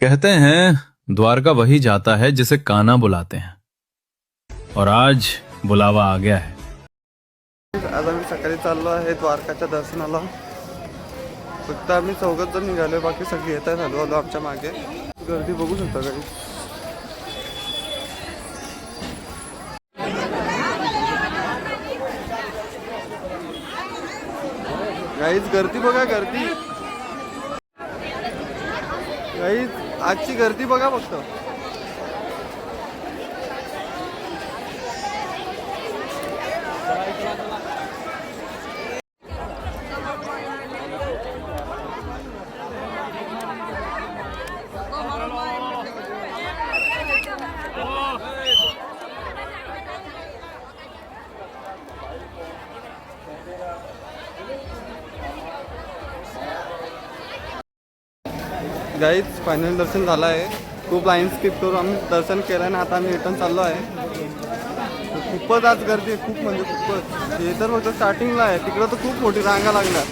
कहते हैं द्वारका वही जाता है जिसे कान्हा बुलाते हैं, और आज बुलावा आ गया है। आज आम्ही सकाळी चाललो आहे द्वारकाच्या दर्शनाला. फक्त आम्ही चौघच जण निघालोय, बाकी सगळी येत आहेत हळूहळू आमच्या मागे. गर्दी बघू शकता काही. गाईज गर्दी बघा, गर्दी गाईज आजची गर्दी बघा फक्त. गाईज फायनल दर्शन झालं आहे. खूप लाईन स्किप करून आम्ही दर्शन केलं आहे. आता आम्ही रिटर्न चाललो आहे. खूपच आज गर्दी आहे, खूप म्हणजे खूपच. हे तर फक्त स्टार्टिंगला आहे, तिकडं तर खूप मोठी रांगा लागल्या.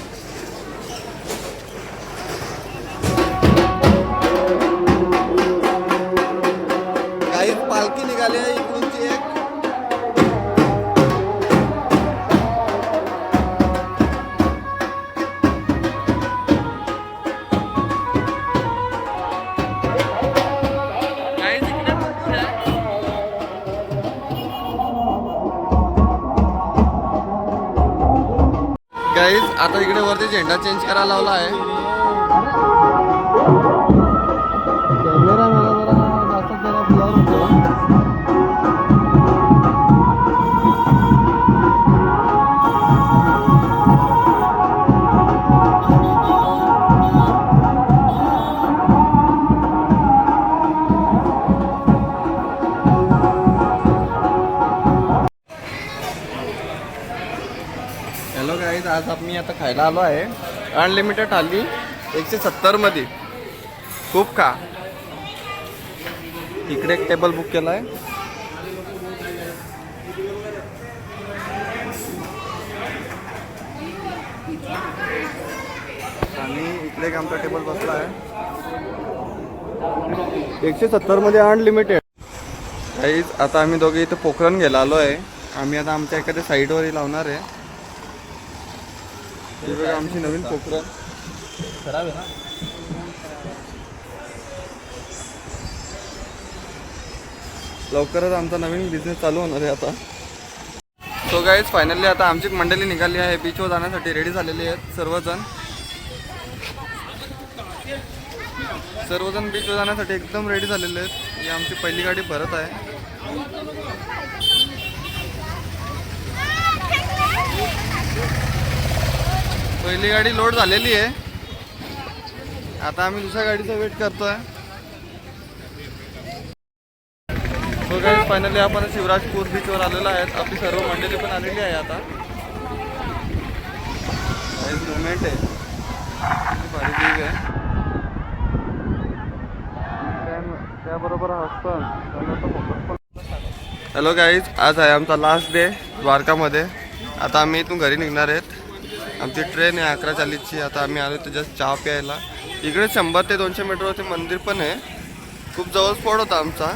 गाईज पालखी निघाली आहे इकडूनची एक. गाईज आता इकडे वरती झेंडा चेंज करायला लावला आहे. कॅमेरा मला जरा ब्लर होतो. हॅलो गाईज, आज आम्ही आता खायला आलो आहे. अनलिमिटेड थाली 170 मध्ये. खूप खा. इकडे एक टेबल बुक केला आहे. आणि इकडे एक आमचा टेबल बसला आहे. 170 मध्ये अनलिमिटेड. गाईज आता आम्ही दोघे इथे पोखरण घ्यायला आलो आहे. आम्ही आता आमच्या एखाद्या साईडवरही लावणार आहे. ही बघा आमची नवीन पोखरण. खराब आहे ना. लवकरच आमचा नवीन बिझनेस चालू होणार आहे आता. सो गाईज फायनली आता आमची मंडळी निघाली आहे. बीचवर जाण्यासाठी रेडी झालेली आहेत सर्वजण. बीचवर जाण्यासाठी एकदम रेडी झालेले आहेत. ही आमची पहिली गाडी भरत आहे. पहिली गाडी लोड झालेली आहे. आता आम्ही दुसऱ्या गाडीचा वेट करतोय. सो गाईज फायनली आपण शिवराजपूर बीचवर आलेलो आहेत. आपली सर्व मंडळी पण आलेली आहे. आता मुवमेंट आहे, भारी व्ह्यू आहे. त्याबरोबर हसतं. हॅलो गाईज, आज आहे आमचा लास्ट डे द्वारकामध्ये. आता आम्ही इथून घरी निघणार आहेत. आमची ट्रेन आहे 11:40ची. आता आम्ही आलो तर जस्ट चहा प्यायला. इकडे 100 ते 200 मीटरवरती मंदिर पण आहे. खूप जवळ स्पॉट होता आमचा.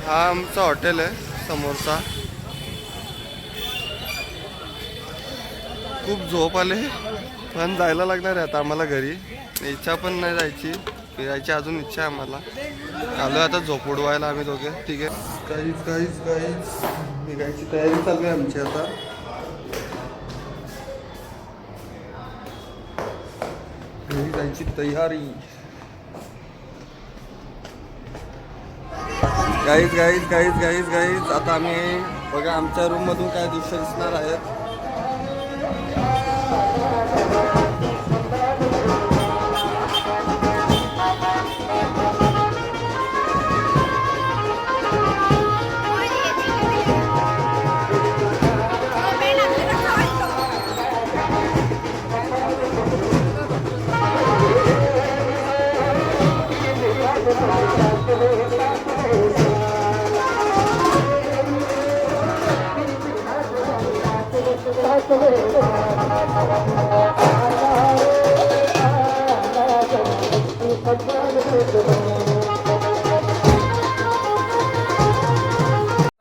हा आमचा हॉटेल आहे समोरचा. खूप झोप आले, पण जायला लागणार आहे आता आम्हाला घरी. इच्छा पण नाही जायची, फिरायची अजून इच्छा आहे आम्हाला. आलो आता झोप उडवायला आम्ही दोघे. ठीक आहे गाईज निघायची तयारी चालू आहे आमची आता. जायची तयारी. गाईज आता आम्ही बघा आमच्या रूम मधून काय दृश्य दिसणार आहेत.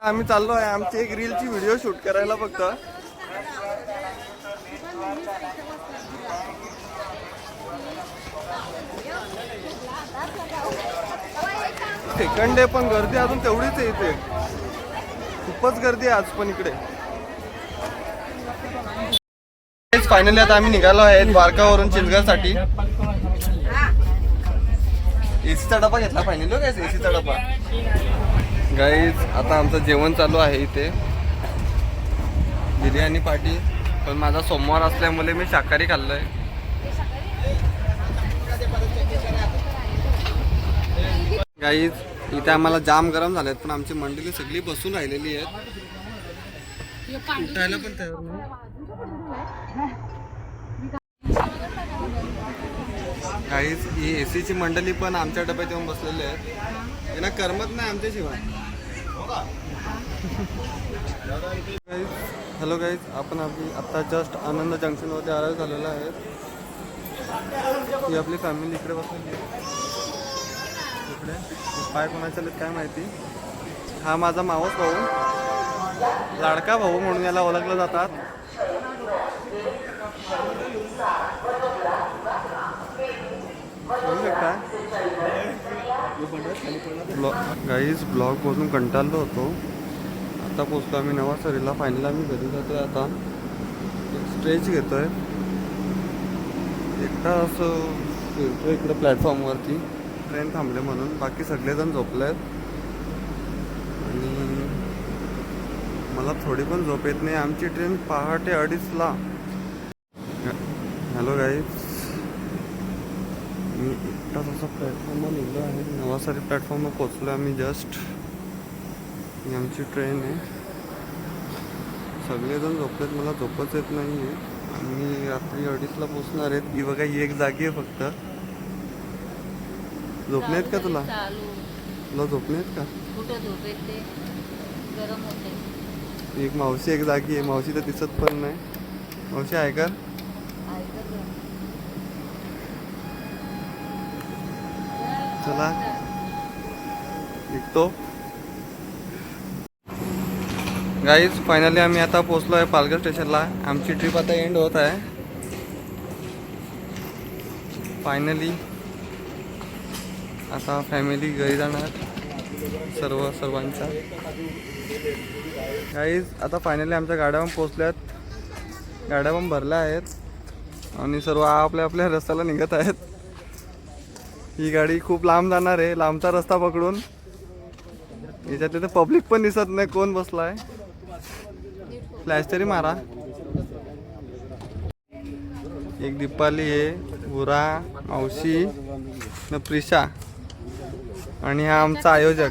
आम्ही चाललो आहे आमची एक रीलची व्हिडिओ शूट करायला फक्त. सेकंड डे पण गर्दी अजून तेवढीच आहे इथे. खूपच गर्दी आहे आज पण इकडे. फायनली आता आम्ही निघालो आहे द्वारकावरून चिलगरसाठी. एसीचा डबा घेतला फायनली काय एसीचा डबा. गाईज आता आमचं जेवण चालू आहे इथे. बिर्याणी पार्टी. पण माझा सोमवार असल्यामुळे मी शाकाहारी खाल्लंय. गाईज इथे आम्हाला जाम गरम झालेत पण आमची मंडळी सगळी बसून राहिलेली आहेत. उठायला पण तयार नाही. गाईज ही एसीची मंडळी पण आमच्या डब्यात येऊन बसलेले आहेत. त्यांना करमत नाही आमच्याशिवाय. हॅलो गाईज आपण आपली आत्ता जस्ट आनंद जंक्शनवरती अराईव्ह झालेला आहे. ही आपली फॅमिली इकडे बसलेली आहे. इकडे पाय कोणाचे आलेत काय माहिती. हा माझा मावस भाऊ, लाडका भाऊ म्हणून याला ओळखलं जातात. गाईज ब्लॉग बघून कंटाळलो होतो. आता पोचलो आम्ही नवासरीला. फायनल आम्ही घरी जातोय. आता स्ट्रेच घेतोय. एकटा असं फिरतोय इकडे प्लॅटफॉर्मवरती. ट्रेन थांबले म्हणून. बाकी सगळेजण झोपले आहेत आणि मला थोडी पण झोप येत नाही. आमची ट्रेन पहाटे 2:30ला. हॅलो गाईज मी एकटाच असा प्लॅटफॉर्मवर निघलो आहे. नवासारी प्लॅटफॉर्मवर पोचलो आम्ही जस्ट. ही आमची ट्रेन आहे. सगळेजण झोपलेत. मला झोपच येत नाही आहे. आम्ही रात्री 2:30ला पोचणार आहेत. ही बघा ही एक जागी आहे फक्त. झोपणे आहेत का तुला? तुला झोपणे आहेत का? एक मावशी एक जागी आहे. मावशी तर दिसत पण नाही. मावशी आहे का? चला निघतो. गाईज फायनली आम्ही आता पोचलो आहे पालघर स्टेशनला. आमची ट्रिप आता एंड होत आहे फायनली. आता फॅमिली घरी जाणार सर्वांच्या. गाईज आता फायनली आमच्या गाड्या पण पोचल्यात. गाड्या पण भरल्या आहेत आणि सर्व आपल्या रस्त्याला निघत आहेत. ही गाडी खूप लांब जाणार आहे. लांबचा रस्ता पकडून. याच्यातले तर पब्लिक पण दिसत नाही कोण बसलाय. फ्लॅश तरी मारा. एक दीपाली आहे, बुरा, मावशी न प्रिशा आणि हा आमचा आयोजक.